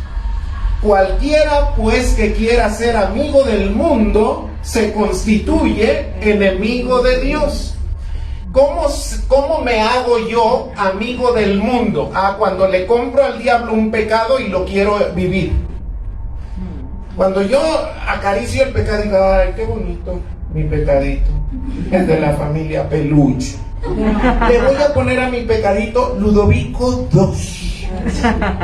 Cualquiera pues que quiera ser amigo del mundo se constituye enemigo de Dios. ¿Cómo me hago yo amigo del mundo? Cuando le compro al diablo un pecado y lo quiero vivir. Cuando yo acaricio el pecado y digo, ay, qué bonito mi pecadito, es de la familia Peluche. Le voy a poner a mi pecadito Ludovico 2,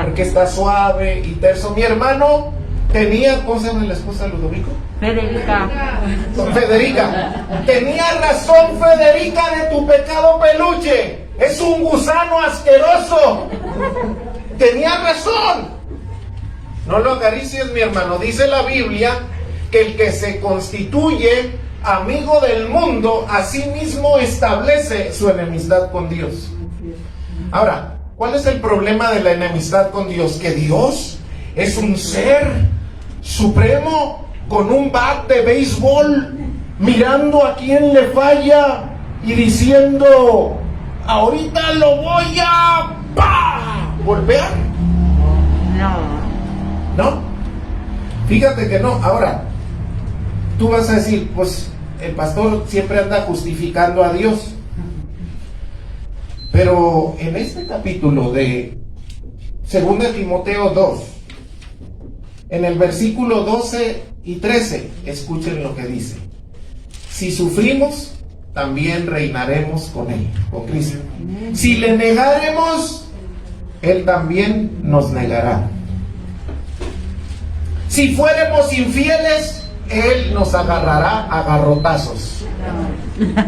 porque está suave y terso. Mi hermano tenía, ¿cómo se llama la esposa de Ludovico? Federica. Tenía razón, Federica, de tu pecado peluche. Es un gusano asqueroso. Tenía razón. No lo acaricies, mi hermano. Dice la Biblia que el que se constituye amigo del mundo, a sí mismo establece su enemistad con Dios. Ahora, ¿cuál es el problema de la enemistad con Dios? Que Dios es un ser supremo con un bat de béisbol, mirando a quien le falla y diciendo, ahorita lo voy a golpear. ¿No? Fíjate que no. Ahora, tú vas a decir, pues el pastor siempre anda justificando a Dios. Pero en este capítulo de 2 Timoteo 2, en el versículo 12 y 13, escuchen lo que dice. Si sufrimos, también reinaremos con Él, con Cristo. Si le negaremos, Él también nos negará. Si fuéramos infieles, Él nos agarrará a garrotazos.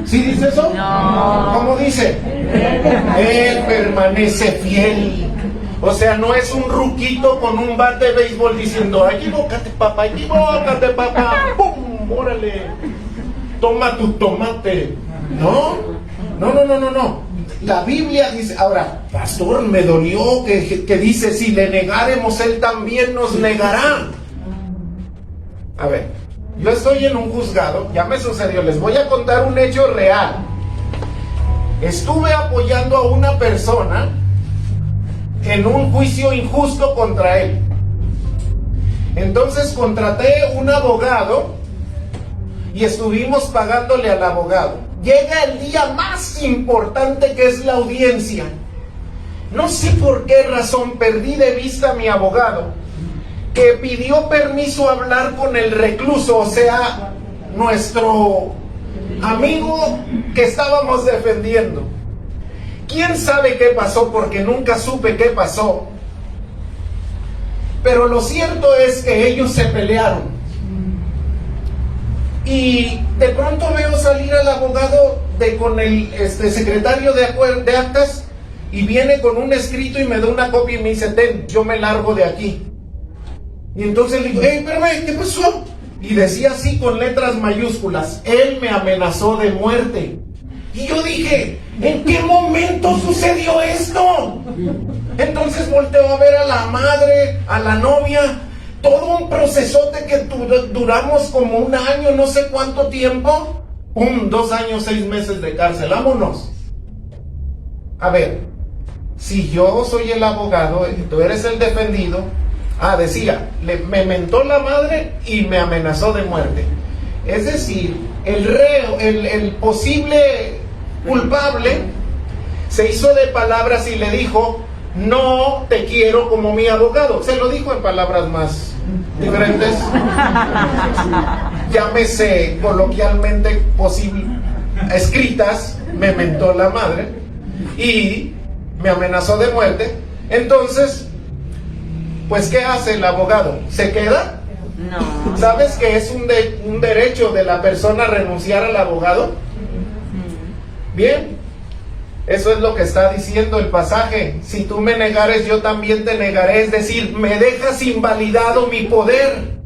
¿Sí dice eso? No. ¿Cómo dice? Él permanece fiel. O sea, no es un ruquito con un bate de béisbol diciendo, equivócate papá, ¡pum! ¡Órale! Toma tu tomate. No. La Biblia dice, ahora, pastor, me dolió que dice, si le negaremos, Él también nos negará. A ver, yo estoy en un juzgado, ya me sucedió, les voy a contar un hecho real. Estuve apoyando a una persona en un juicio injusto contra él. Entonces contraté un abogado y estuvimos pagándole al abogado. Llega el día más importante, que es la audiencia. No sé por qué razón perdí de vista a mi abogado, que pidió permiso a hablar con el recluso, o sea, nuestro amigo que estábamos defendiendo. ¿Quién sabe qué pasó? Porque nunca supe qué pasó. Pero lo cierto es que ellos se pelearon. Y de pronto veo salir al abogado con el secretario de actas, y viene con un escrito y me da una copia y me dice, ten, yo me largo de aquí. Y entonces le digo, espérame, ¿qué pasó? Y decía así con letras mayúsculas, él me amenazó de muerte. Y yo dije, ¿en qué momento sucedió esto? Entonces volteo a ver a la madre, a la novia, todo un procesote que duramos como un año, no sé cuánto tiempo. 2 años, 6 meses de cárcel, vámonos. A ver, si yo soy el abogado y tú eres el defendido, decía, me mentó la madre y me amenazó de muerte. Es decir, el reo, el posible culpable, se hizo de palabras y le dijo, no te quiero como mi abogado. Se lo dijo en palabras más diferentes, llámese coloquialmente escritas, me mentó la madre y me amenazó de muerte. Entonces, pues ¿qué hace el abogado? ¿Se queda? No. ¿Sabes que es un derecho de la persona renunciar al abogado? Bien, eso es lo que está diciendo el pasaje. Si tú me negares, yo también te negaré. Es decir, me dejas invalidado mi poder.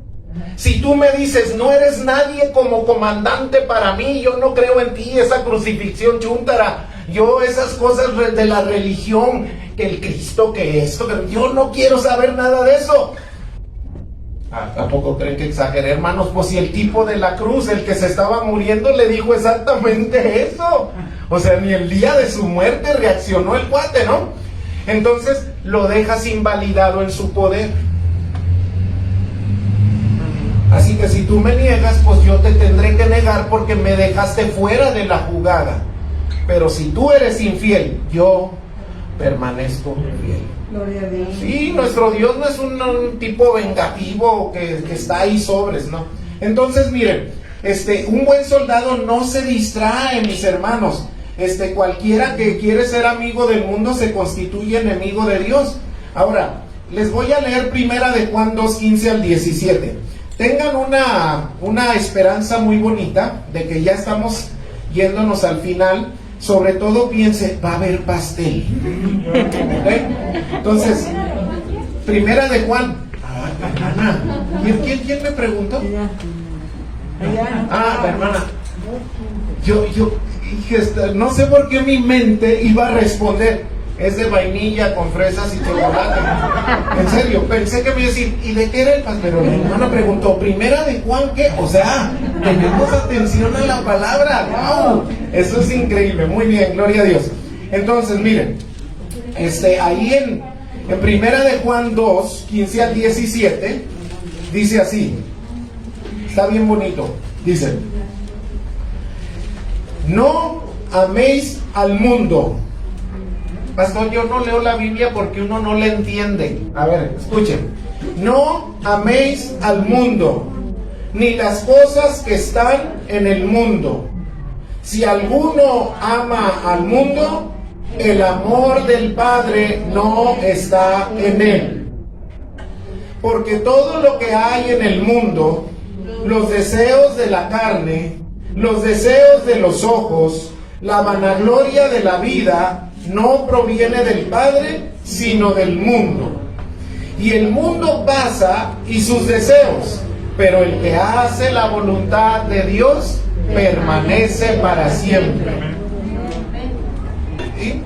Si tú me dices, no eres nadie como comandante para mí, yo no creo en ti, esa crucifixión chúntara, yo esas cosas de la religión, que el Cristo, que esto, que yo no quiero saber nada de eso. ¿A poco creen que exageré, hermanos? Pues si el tipo de la cruz, el que se estaba muriendo, le dijo exactamente eso. O sea, ni el día de su muerte reaccionó el cuate, ¿no? Entonces lo dejas invalidado en su poder. Así que si tú me niegas, pues yo te tendré que negar porque me dejaste fuera de la jugada. Pero si tú eres infiel, yo permanezco fiel. Gloria a Dios. Sí, nuestro Dios no es un tipo vengativo que está ahí sobres, ¿no? Entonces, miren, un buen soldado no se distrae, mis hermanos. Cualquiera que quiere ser amigo del mundo se constituye enemigo de Dios. Ahora, les voy a leer primera de Juan 2, 15 al 17. Tengan una esperanza muy bonita de que ya estamos yéndonos al final. Sobre todo piense, va a haber pastel. ¿Okay? Entonces, primera de Juan. Hermana, ¿quién me preguntó? La hermana. Yo no sé por qué mi mente iba a responder, es de vainilla con fresas y chocolate. En serio, pensé que me iba a decir, ¿y de qué era el pastel? Pero mi hermana preguntó, ¿primera de Juan qué? O sea, tenemos atención a la palabra. ¡Wow! Eso es increíble. Muy bien, gloria a Dios. Entonces, miren, ahí en primera de Juan 2, 15 al 17, dice así. Está bien bonito. Dice, no améis al mundo Pastor, yo no leo la Biblia porque uno no la entiende. A ver, escuchen. No améis al mundo, ni las cosas que están en el mundo. Si alguno ama al mundo, el amor del Padre no está en él. Porque todo lo que hay en el mundo, los deseos de la carne, los deseos de los ojos, la vanagloria de la vida, no proviene del Padre, sino del mundo. Y el mundo pasa y sus deseos, pero el que hace la voluntad de Dios permanece para siempre. ¿Sí?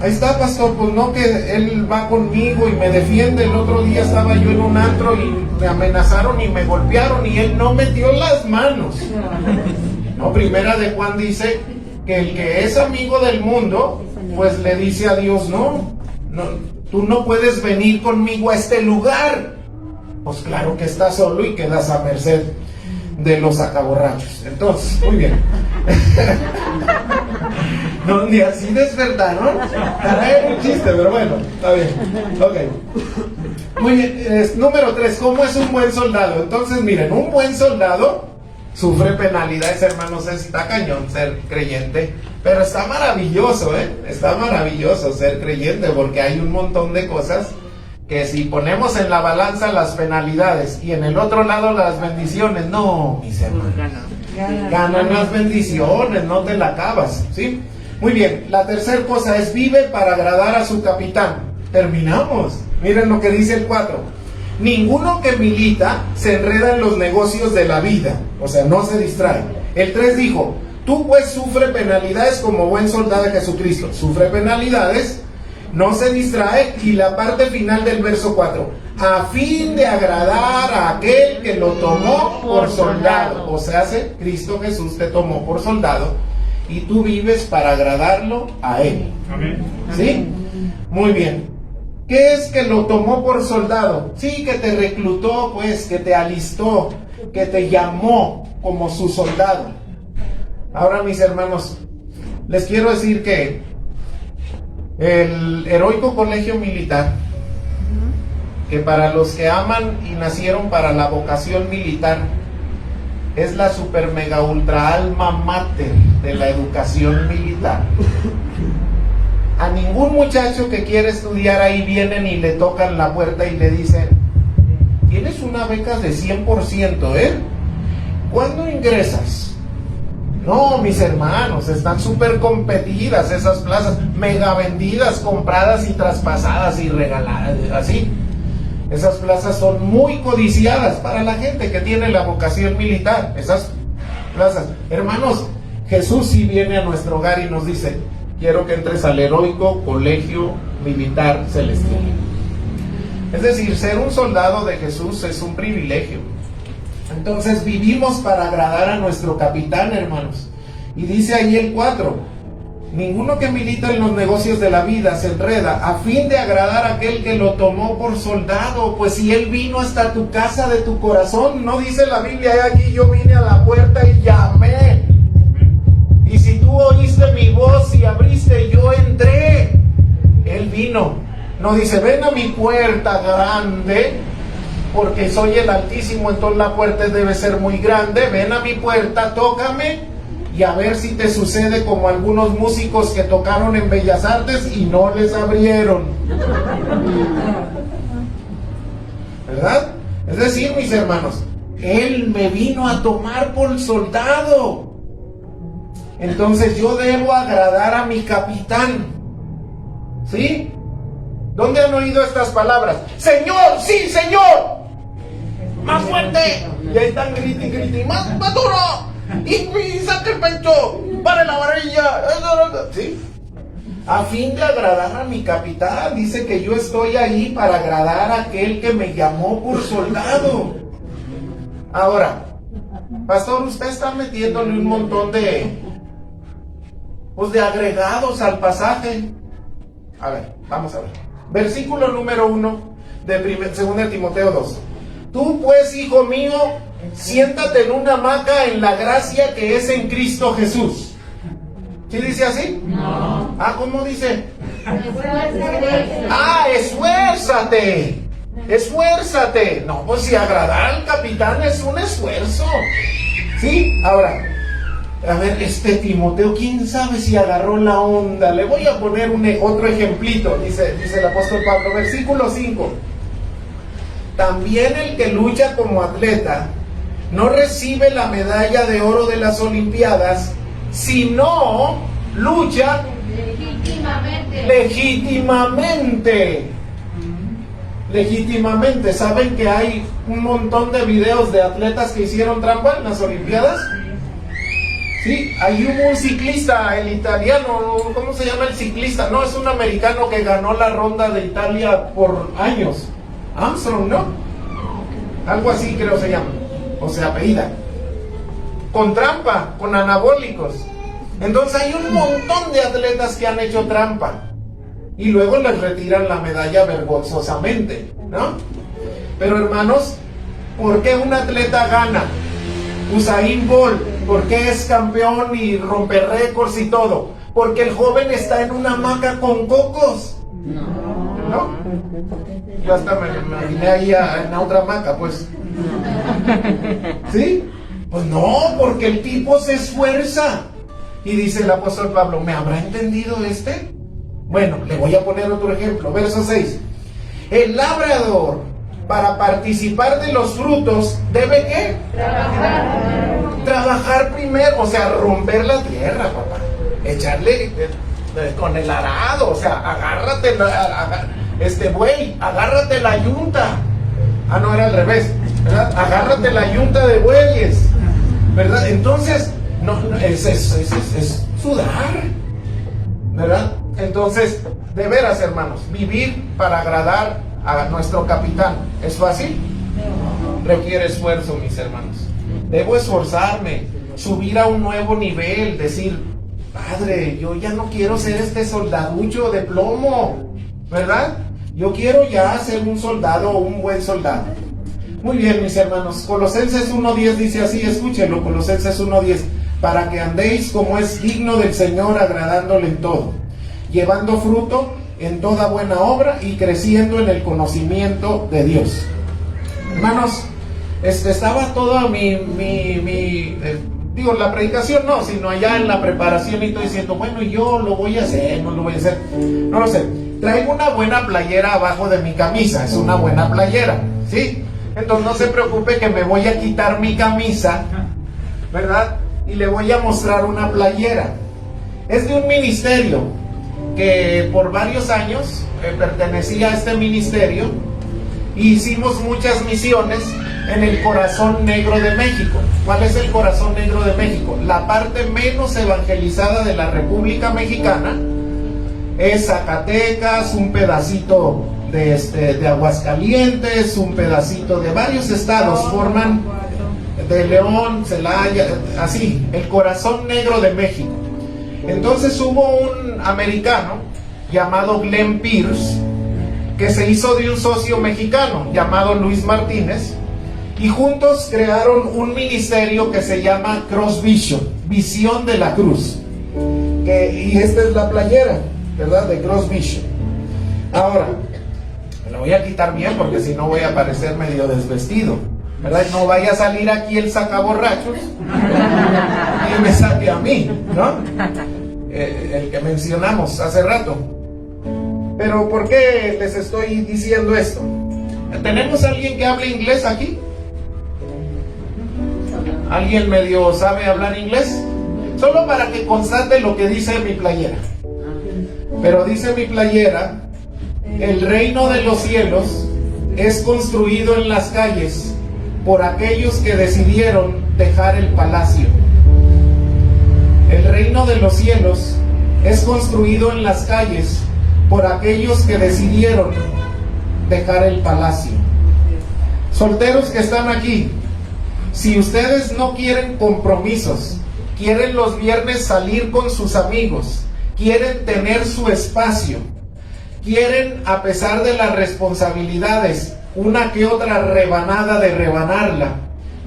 Ahí está, pastor, pues no, que él va conmigo y me defiende. El otro día estaba yo en un antro y me amenazaron y me golpearon y él no metió las manos. No, primera de Juan dice que el que es amigo del mundo, pues le dice a Dios, no, tú no puedes venir conmigo a este lugar. Pues claro que estás solo y quedas a merced de los sacaborrachos. Entonces, muy bien. No, ni así despertaron. Caray, un chiste, pero bueno, está bien. Ok. Muy bien, número 3, ¿cómo es un buen soldado? Entonces, miren, un buen soldado sufre penalidades, hermanos, está cañón ser creyente, pero está maravilloso, está maravilloso ser creyente, porque hay un montón de cosas que si ponemos en la balanza las penalidades y en el otro lado las bendiciones, no, mis hermanos, ganan las bendiciones, no te la acabas, ¿sí? Muy bien, la tercera cosa es vive para agradar a su capitán. Terminamos, miren lo que dice el 4. Ninguno que milita se enreda en los negocios de la vida, o sea, no se distrae. El 3 dijo, tú pues sufre penalidades como buen soldado de Jesucristo. Sufre penalidades, no se distrae. Y la parte final del verso 4, a fin de agradar a aquel que lo tomó por soldado. O sea, Cristo Jesús te tomó por soldado y tú vives para agradarlo a Él. Amén. ¿Sí? Muy bien. ¿Qué es que lo tomó por soldado? Sí, que te reclutó, pues, que te alistó, que te llamó como su soldado. Ahora, mis hermanos, les quiero decir que el heroico colegio militar, que para los que aman y nacieron para la vocación militar, es la super mega ultra alma mater de la educación militar. A ningún muchacho que quiere estudiar ahí vienen y le tocan la puerta y le dicen, tienes una beca de 100%, ¿eh? ¿Cuándo ingresas? No, mis hermanos, están súper competidas esas plazas, mega vendidas, compradas y traspasadas y regaladas, así. Esas plazas son muy codiciadas para la gente que tiene la vocación militar, esas plazas. Hermanos, Jesús sí viene a nuestro hogar y nos dice, quiero que entres al heroico colegio militar celestial. Es decir, ser un soldado de Jesús es un privilegio. Entonces vivimos para agradar a nuestro capitán, hermanos. Y dice ahí el 4, ninguno que milita en los negocios de la vida se enreda a fin de agradar a aquel que lo tomó por soldado. Pues si él vino hasta tu casa de tu corazón, no dice la Biblia, aquí yo vine a la puerta y llamé. Y si tú oíste mi voz y abriste, yo entré. Él vino. No dice, ven a mi puerta grande, porque soy el Altísimo, entonces la puerta debe ser muy grande. Ven a mi puerta, tócame, y a ver si te sucede como algunos músicos que tocaron en Bellas Artes y no les abrieron. ¿Verdad? Es decir, mis hermanos, Él me vino a tomar por soldado. Entonces yo debo agradar a mi capitán. ¿Sí? ¿Dónde han oído estas palabras? Señor, sí, Señor. Más fuerte. Y ahí están griti, más duro. Y saca el pecho. Para la varilla. ¿Sí? A fin de agradar a mi capitán. Dice que yo estoy ahí para agradar a aquel que me llamó por soldado. Ahora, pastor, usted está metiéndole un montón de agregados al pasaje. A ver, vamos a ver. Versículo número 1 de 2 Timoteo 2. Tú pues, hijo mío, siéntate en una hamaca en la gracia que es en Cristo Jesús. ¿Sí dice así? No. ¿Cómo dice? Ah, esfuérzate. Esfuérzate. No, pues si agradar al capitán es un esfuerzo. ¿Sí? Ahora, a ver, Timoteo, quién sabe si agarró la onda. Le voy a poner otro ejemplito, dice el apóstol Pablo, versículo 5. También el que lucha como atleta no recibe la medalla de oro de las Olimpiadas, sino lucha legítimamente. ¿Saben que hay un montón de videos de atletas que hicieron trampa en las Olimpiadas? Sí, hay un ciclista, el italiano, ¿cómo se llama el ciclista? No, es un americano que ganó la ronda de Italia por años. Armstrong, ¿no? Algo así creo se llama, o se apellida. Con trampa, con anabólicos. Entonces hay un montón de atletas que han hecho trampa y luego les retiran la medalla vergonzosamente, ¿no? Pero hermanos, ¿por qué un atleta gana? Usain Bolt, ¿por qué es campeón y rompe récords y todo? Porque el joven está en una hamaca con cocos, ¿no? Yo hasta me imaginé ahí en otra hamaca, pues. ¿Sí? Pues no, porque el tipo se esfuerza. Y dice el apóstol Pablo, ¿me habrá entendido este? Bueno, le voy a poner otro ejemplo, verso 6. El labrador, para participar de los frutos, ¿debe qué? Trabajar primero, o sea, romper la tierra, papá. Echarle con el arado, o sea, agárrate, buey, agárrate la yunta. Ah, no, era al revés, ¿verdad? Agárrate la yunta de bueyes, ¿verdad? Entonces, no, es sudar, ¿verdad? Entonces, de veras, hermanos, vivir para agradar a nuestro capitán, ¿es fácil? Requiere esfuerzo, mis hermanos. Debo esforzarme, subir a un nuevo nivel, decir, Padre, yo ya no quiero ser este soldaducho de plomo, ¿verdad? Yo quiero ya ser un soldado, un buen soldado. Muy bien, mis hermanos, Colosenses 1:10 dice así, escúchenlo, Colosenses 1:10, para que andéis como es digno del Señor, agradándole en todo, llevando fruto en toda buena obra y creciendo en el conocimiento de Dios. Hermanos, estaba toda la predicación no, sino allá en la preparación y estoy diciendo, bueno, yo lo voy a hacer, no lo voy a hacer, no lo sé. Traigo una buena playera abajo de mi camisa, es una buena playera, ¿sí? Entonces no se preocupe que me voy a quitar mi camisa, ¿verdad? Y le voy a mostrar una playera. Es de un ministerio que por varios años pertenecía a este ministerio y hicimos muchas misiones en el corazón negro de México. ¿Cuál es el corazón negro de México? La parte menos evangelizada de la República Mexicana es Zacatecas, un pedacito de Aguascalientes, un pedacito de varios estados forman, de León, Celaya, así, el corazón negro de México. Entonces hubo un americano llamado Glenn Pierce que se hizo de un socio mexicano llamado Luis Martínez y juntos crearon un ministerio que se llama Cross Vision, Visión de la Cruz, y esta es la playera, ¿verdad? De Cross Vision. Ahora, me la voy a quitar bien porque si no voy a parecer medio desvestido, ¿verdad? No vaya a salir aquí el sacaborrachos y me saque a mí, ¿no? El que mencionamos hace rato. Pero ¿por qué les estoy diciendo esto? ¿Tenemos alguien que hable inglés aquí? ¿Alguien medio sabe hablar inglés? Solo para que constate lo que dice mi playera. Pero dice mi playera, el reino de los cielos es construido en las calles por aquellos que decidieron dejar el palacio. El reino de los cielos es construido en las calles por aquellos que decidieron dejar el palacio. Solteros que están aquí, si ustedes no quieren compromisos, quieren los viernes salir con sus amigos, quieren tener su espacio, quieren, a pesar de las responsabilidades, una que otra rebanada de rebanarla,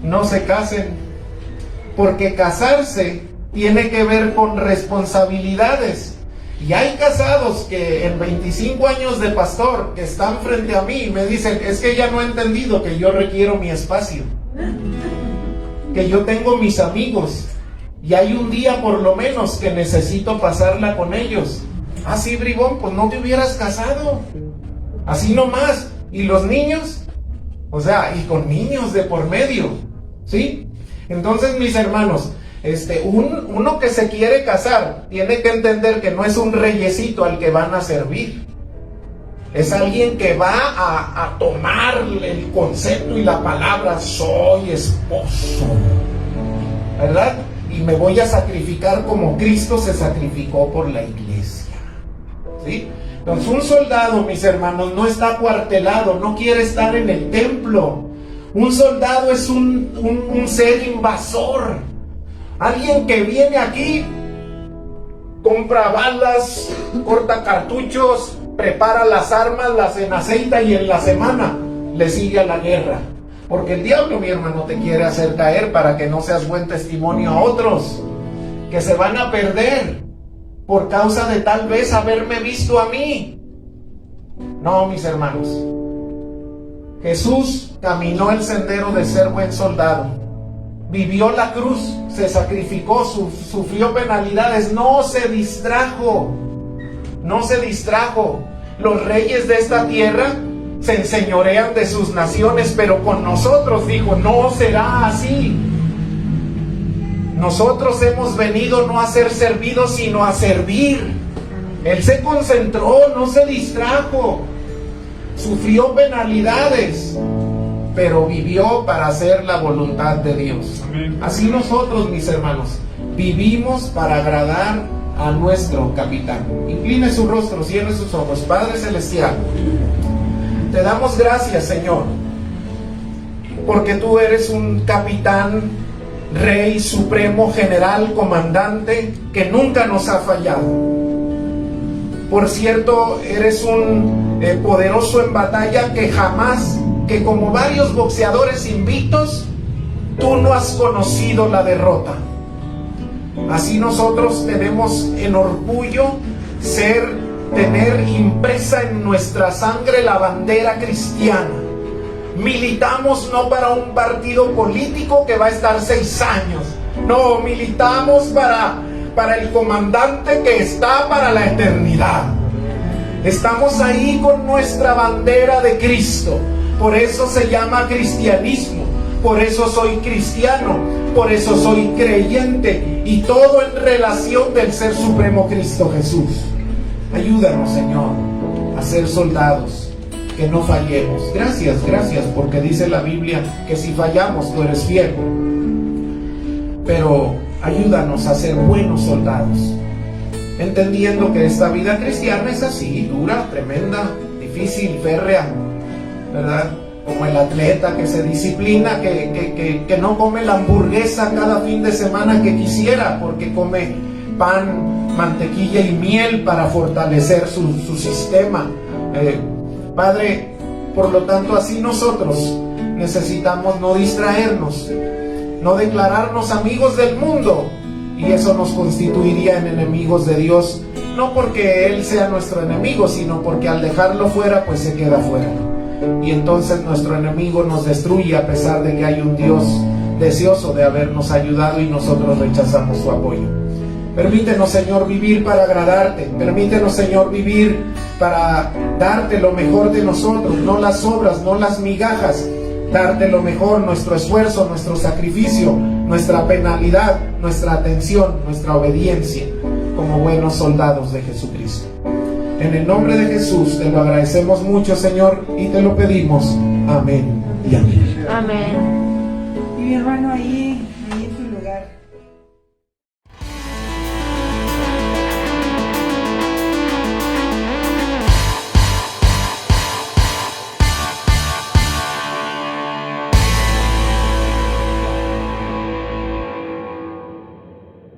no se casen, porque casarse tiene que ver con responsabilidades Y hay casados que en 25 años de pastor que están frente a mí y me dicen, es que ella no ha entendido que yo requiero mi espacio, que yo tengo mis amigos y hay un día por lo menos que necesito pasarla con ellos. Ah, sí, bribón, pues no te hubieras casado, así nomás. ¿Y los niños? O sea, y con niños de por medio, ¿sí? Entonces, mis hermanos, uno que se quiere casar tiene que entender que no es un reyesito al que van a servir. Es alguien que va a tomar el concepto y la palabra, soy esposo, ¿verdad? Y me voy a sacrificar como Cristo se sacrificó por la iglesia, ¿sí? Entonces un soldado, mis hermanos, no está acuartelado, no quiere estar en el templo. Un soldado es un ser invasor, alguien que viene aquí, compra balas, corta cartuchos, prepara las armas, las enaceita y en la semana le sigue a la guerra. Porque el diablo, mi hermano, te quiere hacer caer para que no seas buen testimonio a otros, que se van a perder por causa de tal vez haberme visto a mí. No, mis hermanos, Jesús caminó el sendero de ser buen soldado, vivió la cruz, se sacrificó, sufrió penalidades, no se distrajo. Los reyes de esta tierra se enseñorean de sus naciones, pero con nosotros dijo, no será así. Nosotros hemos venido no a ser servidos, sino a servir. Él se concentró, no se distrajo, sufrió penalidades, pero vivió para hacer la voluntad de Dios. Amén. Así nosotros, mis hermanos, vivimos para agradar a nuestro capitán. Incline su rostro, cierre sus ojos. Padre Celestial, te damos gracias, Señor, porque tú eres un capitán, rey, supremo, general, comandante, que nunca nos ha fallado. Por cierto, eres un poderoso en batalla que jamás, que como varios boxeadores invictos, tú no has conocido la derrota. Así nosotros tenemos en orgullo tener impresa en nuestra sangre la bandera cristiana. Militamos no para un partido político que va a estar 6 años. No, militamos para el comandante que está para la eternidad. Estamos ahí con nuestra bandera de Cristo. Por eso se llama cristianismo. Por eso soy cristiano. Por eso soy creyente. Y todo en relación del Ser Supremo Cristo Jesús. Ayúdanos, Señor, a ser soldados, que no fallemos. Gracias, porque dice la Biblia que si fallamos, tú eres fiel. Pero ayúdanos a ser buenos soldados, entendiendo que esta vida cristiana es así, dura, tremenda, difícil, férrea, ¿verdad? Como el atleta que se disciplina, que no come la hamburguesa cada fin de semana que quisiera, porque come pan, mantequilla y miel para fortalecer su sistema. Padre, por lo tanto, así nosotros necesitamos no distraernos, no declararnos amigos del mundo, y eso nos constituiría en enemigos de Dios, no porque Él sea nuestro enemigo, sino porque al dejarlo fuera, pues se queda fuera. Y entonces nuestro enemigo nos destruye a pesar de que hay un Dios deseoso de habernos ayudado y nosotros rechazamos su apoyo. Permítenos, Señor, vivir para agradarte. Permítenos, Señor, vivir para darte lo mejor de nosotros, no las obras, no las migajas. Darte lo mejor, nuestro esfuerzo, nuestro sacrificio, nuestra penalidad, nuestra atención, nuestra obediencia, como buenos soldados de Jesucristo. En el nombre de Jesús te lo agradecemos mucho, Señor, y te lo pedimos. Amén y amén. Amén. Y mi hermano ahí